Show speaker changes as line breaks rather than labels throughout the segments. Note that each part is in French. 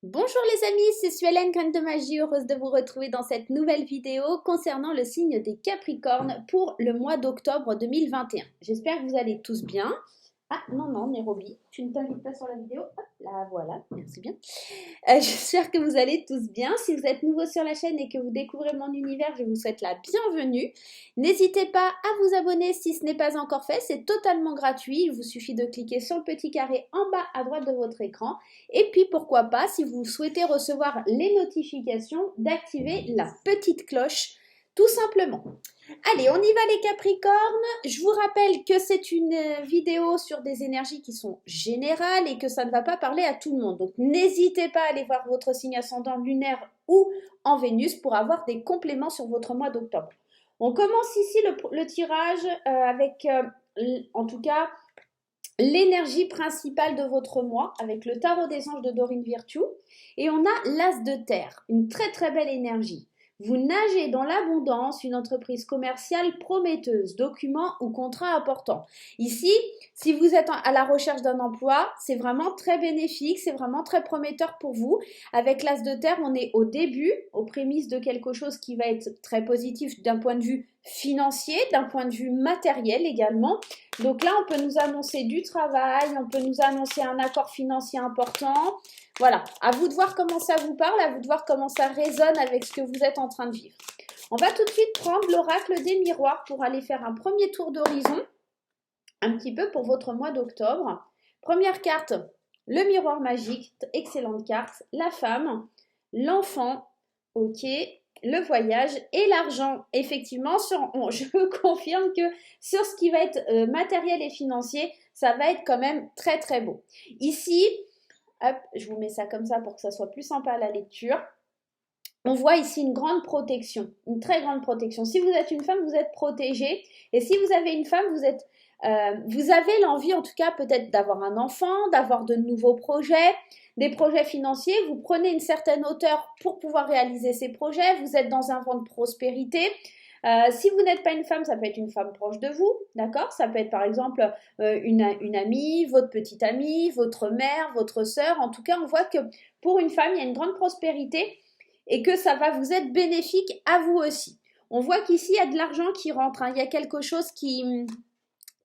Bonjour les amis, c'est Suelen, Graine de Magie, heureuse de vous retrouver dans cette nouvelle vidéo concernant le signe des Capricornes pour le mois d'octobre 2021. J'espère que vous allez tous bien. Ah non, non, Nairobi, tu ne t'invites pas sur la vidéo. Hop là, voilà, merci bien. J'espère que vous allez tous bien. Si vous êtes nouveau sur la chaîne et que vous découvrez mon univers, je vous souhaite la bienvenue. N'hésitez pas à vous abonner si ce n'est pas encore fait. C'est totalement gratuit. Il vous suffit de cliquer sur le petit carré en bas à droite de votre écran. Et puis, pourquoi pas, si vous souhaitez recevoir les notifications, d'activer la petite cloche, tout simplement. Allez, on y va les Capricornes. Je vous rappelle que c'est une vidéo sur des énergies qui sont générales et que ça ne va pas parler à tout le monde. Donc n'hésitez pas à aller voir votre signe ascendant lunaire ou en Vénus pour avoir des compléments sur votre mois d'octobre. On commence ici le tirage avec, en tout cas, l'énergie principale de votre mois avec le tarot des anges de Dorine Virtue. Et on a l'as de terre, une très très belle énergie. Vous nagez dans l'abondance, une entreprise commerciale prometteuse, documents ou contrats importants. Ici, si vous êtes à la recherche d'un emploi, c'est vraiment très bénéfique, c'est vraiment très prometteur pour vous. Avec l'as de terre, on est au début, aux prémices de quelque chose qui va être très positif d'un point de vue financier, d'un point de vue matériel également. Donc là, on peut nous annoncer du travail, on peut nous annoncer un accord financier important. Voilà, à vous de voir comment ça vous parle, à vous de voir comment ça résonne avec ce que vous êtes en train de vivre. On va tout de suite prendre l'oracle des miroirs pour aller faire un premier tour d'horizon, un petit peu pour votre mois d'octobre. Première carte, le miroir magique, excellente carte. La femme, l'enfant, ok, le voyage et l'argent. Effectivement, je confirme que sur ce qui va être matériel et financier, ça va être quand même très très beau. Ici, hop, je vous mets ça comme ça pour que ça soit plus sympa à la lecture. On voit ici une grande protection, une très grande protection. Si vous êtes une femme, vous êtes protégée. Et si vous avez une femme, vous avez l'envie, en tout cas, peut-être d'avoir un enfant, d'avoir de nouveaux projets, des projets financiers. Vous prenez une certaine hauteur pour pouvoir réaliser ces projets. Vous êtes dans un vent de prospérité. Si vous n'êtes pas une femme, ça peut être une femme proche de vous, d'accord? Ça peut être par exemple une amie, votre petite amie, votre mère, votre sœur. En tout cas, on voit que pour une femme, il y a une grande prospérité et que ça va vous être bénéfique à vous aussi. On voit qu'ici, il y a de l'argent qui rentre, hein. Il y a quelque chose qui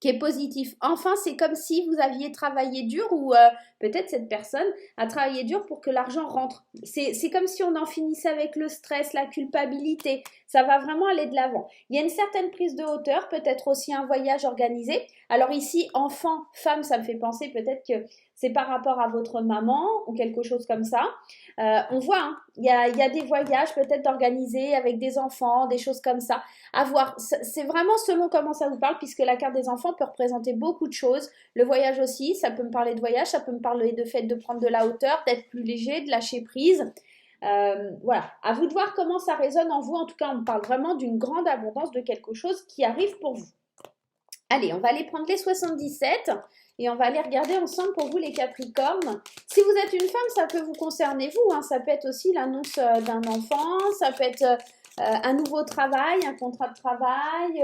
est positif. Enfin, c'est comme si vous aviez travaillé dur ou peut-être cette personne a travaillé dur pour que l'argent rentre. C'est comme si on en finissait avec le stress, la culpabilité. Ça va vraiment aller de l'avant. Il y a une certaine prise de hauteur, peut-être aussi un voyage organisé. Alors ici, enfant, femme, ça me fait penser peut-être que c'est par rapport à votre maman ou quelque chose comme ça. On voit, hein, il y a des voyages peut-être organisés avec des enfants, des choses comme ça. À voir, c'est vraiment selon comment ça vous parle, puisque la carte des enfants peut représenter beaucoup de choses. Le voyage aussi, ça peut me parler de voyage, ça peut me parler de fait de prendre de la hauteur, d'être plus léger, de lâcher prise. Voilà, à vous de voir comment ça résonne en vous. En tout cas, on parle vraiment d'une grande abondance de quelque chose qui arrive pour vous. Allez, on va aller prendre les 77 et on va aller regarder ensemble pour vous les Capricornes. Si vous êtes une femme, ça peut vous concerner vous, hein. Ça peut être aussi l'annonce d'un enfant, ça peut être un nouveau travail, un contrat de travail,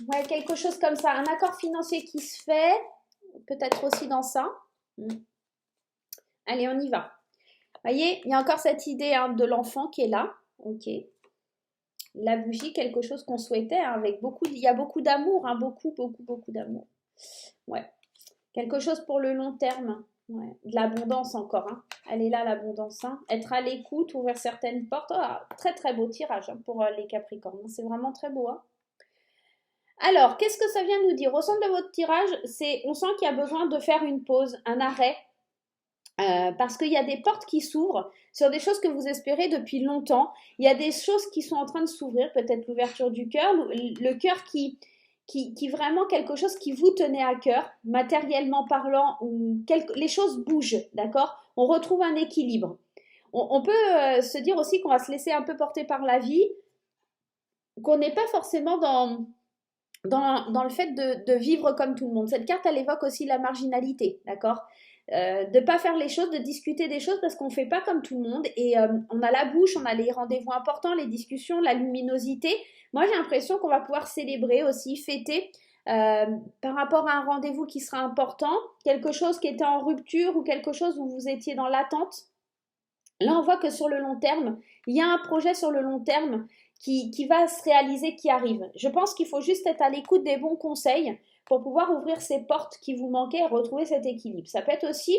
ouais, quelque chose comme ça, un accord financier qui se fait, peut-être aussi dans ça. Allez, on y va. Vous voyez, il y a encore cette idée hein, de l'enfant qui est là. Ok. La bougie, quelque chose qu'on souhaitait, hein, avec beaucoup, il y a beaucoup d'amour, hein, beaucoup d'amour. Ouais. Quelque chose pour le long terme. Ouais. De l'abondance encore. Hein. Elle est là, l'abondance. Hein. Être à l'écoute, ouvrir certaines portes. Oh, très très beau tirage hein, pour les Capricornes. C'est vraiment très beau. Hein. Alors, qu'est-ce que ça vient nous dire? Au centre de votre tirage, on sent qu'il y a besoin de faire une pause, un arrêt. Parce qu'il y a des portes qui s'ouvrent sur des choses que vous espérez depuis longtemps. Il y a des choses qui sont en train de s'ouvrir, peut-être l'ouverture du cœur, le cœur qui vraiment quelque chose qui vous tenait à cœur, matériellement parlant, ou les choses bougent, d'accord? On retrouve un équilibre. On peut se dire aussi qu'on va se laisser un peu porter par la vie, qu'on n'est pas forcément dans le fait de vivre comme tout le monde. Cette carte, elle évoque aussi la marginalité, d'accord? De pas faire les choses, de discuter des choses parce qu'on fait pas comme tout le monde et on a la bouche, on a les rendez-vous importants, les discussions, la luminosité. Moi, j'ai l'impression qu'on va pouvoir célébrer aussi, fêter par rapport à un rendez-vous qui sera important, quelque chose qui était en rupture ou quelque chose où vous étiez dans l'attente. Là, on voit que sur le long terme, il y a un projet sur le long terme qui va se réaliser, qui arrive. Je pense qu'il faut juste être à l'écoute des bons conseils pour pouvoir ouvrir ces portes qui vous manquaient et retrouver cet équilibre. Ça peut être aussi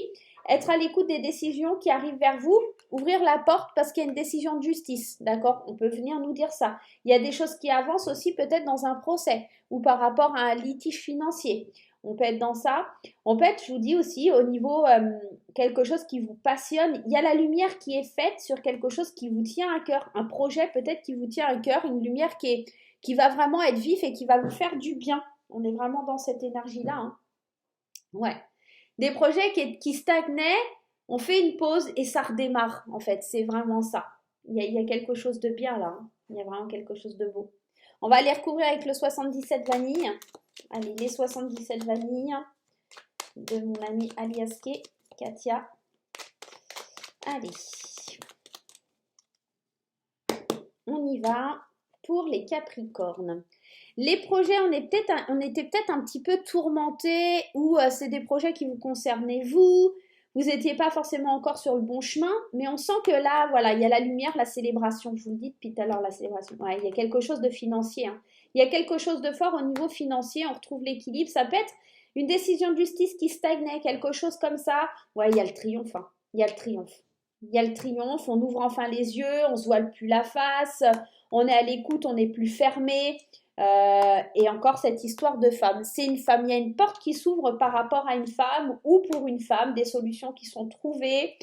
être à l'écoute des décisions qui arrivent vers vous, ouvrir la porte parce qu'il y a une décision de justice, d'accord? On peut venir nous dire ça. Il y a des choses qui avancent aussi peut-être dans un procès ou par rapport à un litige financier. On peut être dans ça. On peut être, je vous dis aussi, au niveau quelque chose qui vous passionne. Il y a la lumière qui est faite sur quelque chose qui vous tient à cœur. Un projet peut-être qui vous tient à cœur, une lumière qui va vraiment être vif et qui va vous faire du bien. On est vraiment dans cette énergie-là. Hein. Ouais. Des projets qui stagnaient, on fait une pause et ça redémarre, en fait. C'est vraiment ça. Il y a quelque chose de bien là. Hein. Il y a vraiment quelque chose de beau. On va aller recouvrir avec le 77 vanille. Allez, les 77 vanilles de mon amie Aliaske, Katia. Allez. On y va pour les Capricornes. Les projets, on était peut-être un petit peu tourmentés ou c'est des projets qui vous concernaient vous. Vous n'étiez pas forcément encore sur le bon chemin, mais on sent que là, voilà, il y a la lumière, la célébration. Je vous le dis depuis tout à l'heure, la célébration. Ouais, il y a quelque chose de financier. Hein. Il y a quelque chose de fort au niveau financier. On retrouve l'équilibre. Ça peut être une décision de justice qui stagnait, quelque chose comme ça. Ouais, il y a le triomphe. Hein. Il y a le triomphe. Il y a le triomphe. On ouvre enfin les yeux. On se voile plus la face. On est à l'écoute. On n'est plus fermé. Et encore cette histoire de femme. C'est une femme, il y a une porte qui s'ouvre par rapport à une femme ou pour une femme, des solutions qui sont trouvées.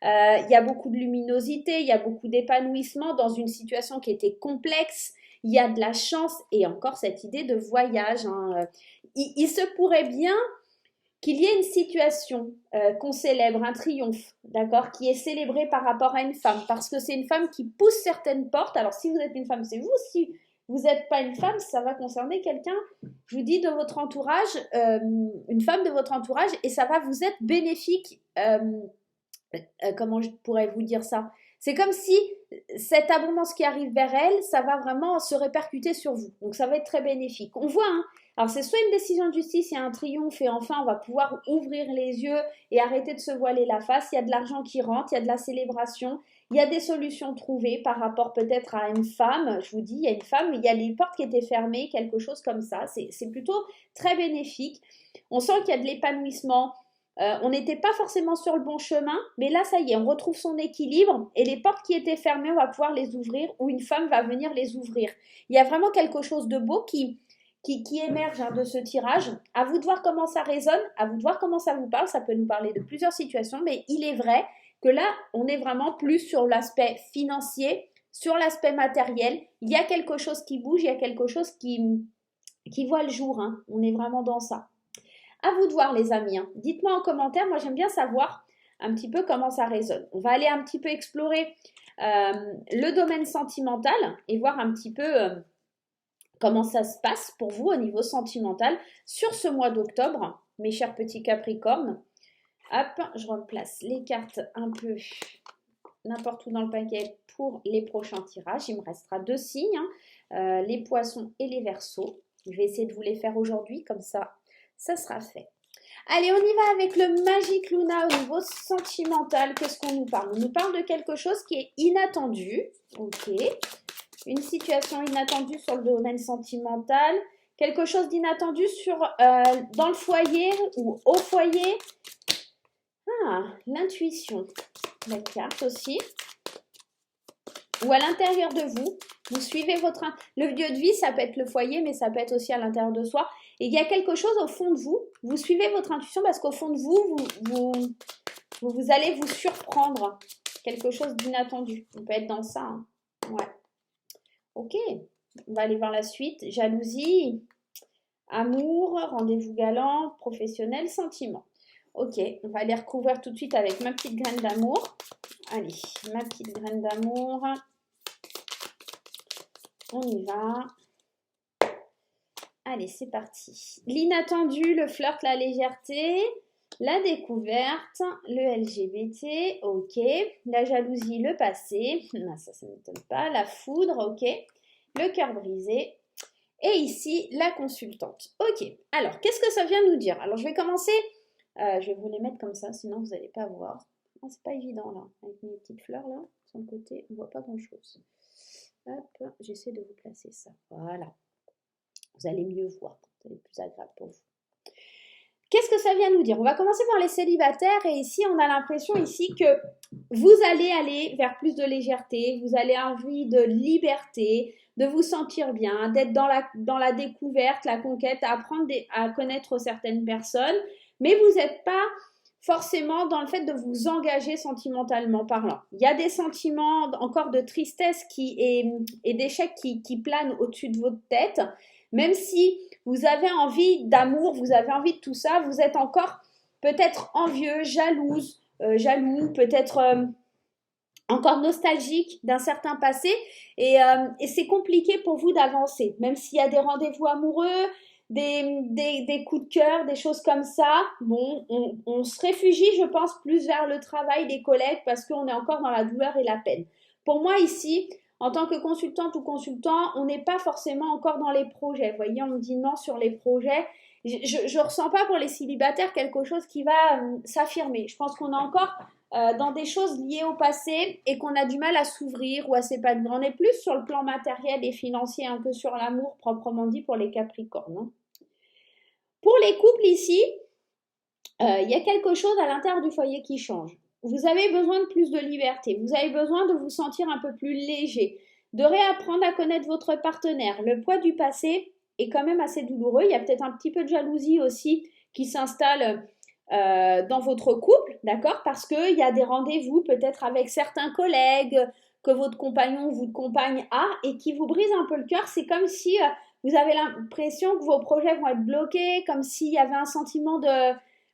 Il y a beaucoup de luminosité, il y a beaucoup d'épanouissement dans une situation qui était complexe. Il y a de la chance et encore cette idée de voyage. Hein. Il se pourrait bien qu'il y ait une situation qu'on célèbre, un triomphe, d'accord, qui est célébré par rapport à une femme, parce que c'est une femme qui pousse certaines portes. Alors si vous êtes une femme, c'est vous. Si vous n'êtes pas une femme, ça va concerner quelqu'un, je vous dis, de votre entourage, une femme de votre entourage, et ça va vous être bénéfique. Comment je pourrais vous dire ça? C'est comme si cette abondance qui arrive vers elle, ça va vraiment se répercuter sur vous. Donc ça va être très bénéfique. On voit, hein, alors c'est soit une décision de justice, il y a un triomphe et enfin on va pouvoir ouvrir les yeux et arrêter de se voiler la face. Il y a de l'argent qui rentre, il y a de la célébration, il y a des solutions trouvées par rapport peut-être à une femme. Je vous dis, il y a une femme, il y a les portes qui étaient fermées, quelque chose comme ça. C'est plutôt très bénéfique. On sent qu'il y a de l'épanouissement. On n'était pas forcément sur le bon chemin, mais là, ça y est, on retrouve son équilibre et les portes qui étaient fermées, on va pouvoir les ouvrir ou une femme va venir les ouvrir. Il y a vraiment quelque chose de beau qui émerge hein, de ce tirage. À vous de voir comment ça résonne, à vous de voir comment ça vous parle. Ça peut nous parler de plusieurs situations, mais il est vrai que là, on est vraiment plus sur l'aspect financier, sur l'aspect matériel. Il y a quelque chose qui bouge, il y a quelque chose qui voit le jour. Hein. On est vraiment dans ça. À vous de voir les amis. Hein. Dites-moi en commentaire, moi j'aime bien savoir un petit peu comment ça résonne. On va aller un petit peu explorer le domaine sentimental et voir un petit peu comment ça se passe pour vous au niveau sentimental sur ce mois d'octobre, mes chers petits Capricornes. Hop, je replace les cartes un peu n'importe où dans le paquet pour les prochains tirages. Il me restera 2 signes, hein, les poissons et les Verseaux. Je vais essayer de vous les faire aujourd'hui, comme ça sera fait. Allez, on y va avec le Magic Luna au niveau sentimental. Qu'est-ce qu'on nous parle? On nous parle de quelque chose qui est inattendu. Ok. Une situation inattendue sur le domaine sentimental. Quelque chose d'inattendu dans le foyer ou au foyer. Ah, l'intuition. La carte aussi. Ou à l'intérieur de vous. Vous suivez le lieu de vie, ça peut être le foyer, mais ça peut être aussi à l'intérieur de soi. Et il y a quelque chose au fond de vous. Vous suivez votre intuition parce qu'au fond de vous allez vous surprendre. Quelque chose d'inattendu. On peut être dans ça. Hein. Ouais. Ok. On va aller voir la suite. Jalousie, amour, rendez-vous galant, professionnel, sentiment. Ok. On va aller recouvrir tout de suite avec ma petite graine d'amour. Allez, ma petite graine d'amour. On y va. Allez, c'est parti. L'inattendu, le flirt, la légèreté, la découverte, le LGBT, ok. La jalousie, le passé, ça ne m'étonne pas. La foudre, ok. Le cœur brisé Et ici, la consultante. Ok, alors, qu'est-ce que ça vient nous dire? Alors, je vais commencer, je vais vous les mettre comme ça, sinon vous n'allez pas voir. Oh, c'est pas évident, là, avec mes petites fleurs, là, sur le côté, on ne voit pas grand-chose. Hop, j'essaie de vous placer ça, voilà. Vous allez mieux voir, ça va être plus agréable pour vous. Qu'est-ce que ça vient nous dire? On va commencer par les célibataires et ici, on a l'impression ici que vous allez aller vers plus de légèreté, vous allez avoir envie de liberté, de vous sentir bien, d'être dans la découverte, la conquête, à apprendre à connaître certaines personnes, mais vous n'êtes pas forcément dans le fait de vous engager sentimentalement parlant. Il y a des sentiments encore de tristesse et d'échec qui planent au-dessus de votre tête, même si vous avez envie d'amour, vous avez envie de tout ça, vous êtes encore peut-être envieux, jaloux, peut-être encore nostalgique d'un certain passé et c'est compliqué pour vous d'avancer, même s'il y a des rendez-vous amoureux, des coups de cœur, des choses comme ça. Bon, on se réfugie, je pense, plus vers le travail des collègues parce qu'on est encore dans la douleur et la peine. Pour moi, ici, en tant que consultante ou consultant, on n'est pas forcément encore dans les projets. Vous voyez, on me dit non sur les projets. Je ne ressens pas pour les célibataires quelque chose qui va s'affirmer. Je pense qu'on est encore dans des choses liées au passé et qu'on a du mal à s'ouvrir ou à s'épanouir. On est plus sur le plan matériel et financier que sur l'amour proprement dit pour les Capricornes. Hein. Pour les couples ici, il y a quelque chose à l'intérieur du foyer qui change. Vous avez besoin de plus de liberté, vous avez besoin de vous sentir un peu plus léger, de réapprendre à connaître votre partenaire. Le poids du passé est quand même assez douloureux. Il y a peut-être un petit peu de jalousie aussi qui s'installe dans votre couple, d'accord? Parce qu'il y a des rendez-vous peut-être avec certains collègues que votre compagnon ou votre compagne a et qui vous brisent un peu le cœur. C'est comme si vous avez l'impression que vos projets vont être bloqués, comme s'il y avait un sentiment de...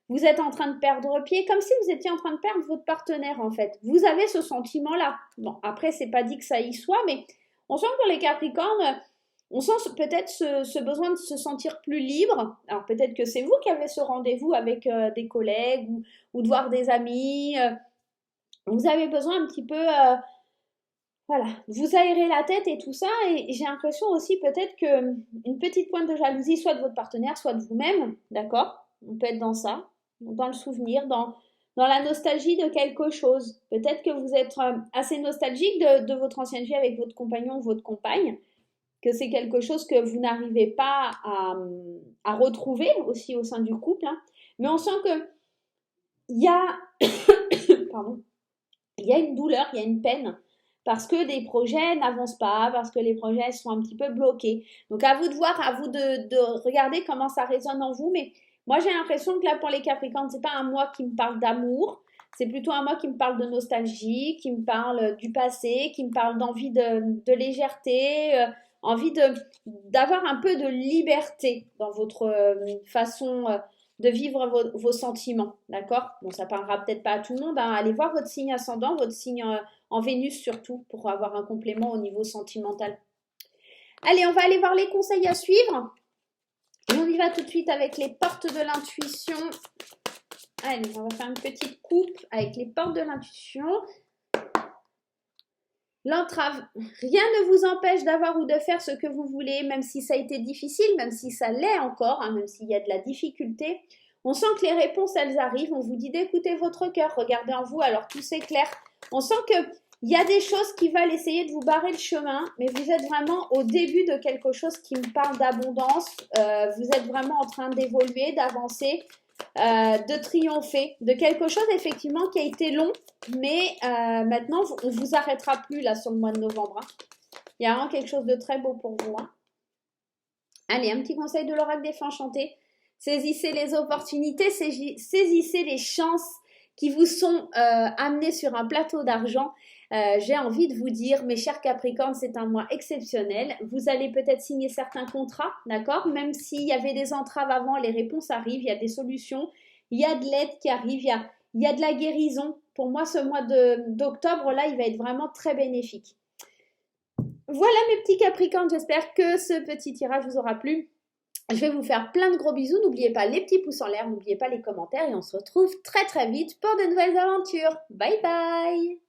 Vous êtes en train de perdre pied, comme si vous étiez en train de perdre votre partenaire en fait. Vous avez ce sentiment-là. Bon, après, c'est pas dit que ça y soit, mais on sent que pour les Capricornes, on sent peut-être ce besoin de se sentir plus libre. Alors peut-être que c'est vous qui avez ce rendez-vous avec des collègues ou de voir des amis. Vous avez besoin un petit peu, voilà, vous aérer la tête et tout ça. Et j'ai l'impression aussi peut-être qu'une petite pointe de jalousie, soit de votre partenaire, soit de vous-même, d'accord? On peut être dans ça, dans le souvenir, dans la nostalgie de quelque chose. Peut-être que vous êtes assez nostalgique de votre ancienne vie avec votre compagnon ou votre compagne, que c'est quelque chose que vous n'arrivez pas à retrouver aussi au sein du couple. Hein. Mais on sent qu'il y a, pardon, il y a une douleur, il y a une peine, parce que des projets n'avancent pas, parce que les projets sont un petit peu bloqués. Donc à vous de voir, à vous de regarder comment ça résonne en vous. Mais moi j'ai l'impression que là pour les Capricornes, c'est pas un moi qui me parle d'amour, c'est plutôt un moi qui me parle de nostalgie, qui me parle du passé, qui me parle d'envie de légèreté, envie d'avoir un peu de liberté dans votre façon de vivre vos sentiments, d'accord? Bon, ça parlera peut-être pas à tout le monde, hein. Allez voir votre signe ascendant, votre signe en Vénus surtout, pour avoir un complément au niveau sentimental. Allez, on va aller voir les conseils à suivre. Et on y va tout de suite avec les portes de l'intuition. Allez, on va faire une petite coupe avec les portes de l'intuition. L'entrave, rien ne vous empêche d'avoir ou de faire ce que vous voulez, même si ça a été difficile, même si ça l'est encore, hein, même s'il y a de la difficulté. On sent que les réponses, elles arrivent. On vous dit d'écouter votre cœur, regardez en vous, alors tout s'éclaire. On sent qu'il y a des choses qui veulent essayer de vous barrer le chemin, mais vous êtes vraiment au début de quelque chose qui me parle d'abondance. Vous êtes vraiment en train d'évoluer, d'avancer. De triompher, de quelque chose effectivement qui a été long, mais maintenant on ne vous arrêtera plus là sur le mois de novembre. Hein. Il y a vraiment quelque chose de très beau pour vous. Hein. Allez, un petit conseil de l'oracle des fées enchantées. Saisissez les opportunités, saisissez les chances qui vous sont amenées sur un plateau d'argent. J'ai envie de vous dire, mes chers Capricornes, c'est un mois exceptionnel. Vous allez peut-être signer certains contrats, d'accord? Même s'il y avait des entraves avant, les réponses arrivent, il y a des solutions, il y a de l'aide qui arrive, il y a de la guérison. Pour moi, ce mois d'octobre, là, il va être vraiment très bénéfique. Voilà mes petits Capricornes, j'espère que ce petit tirage vous aura plu. Je vais vous faire plein de gros bisous. N'oubliez pas les petits pouces en l'air, n'oubliez pas les commentaires et on se retrouve très très vite pour de nouvelles aventures. Bye bye!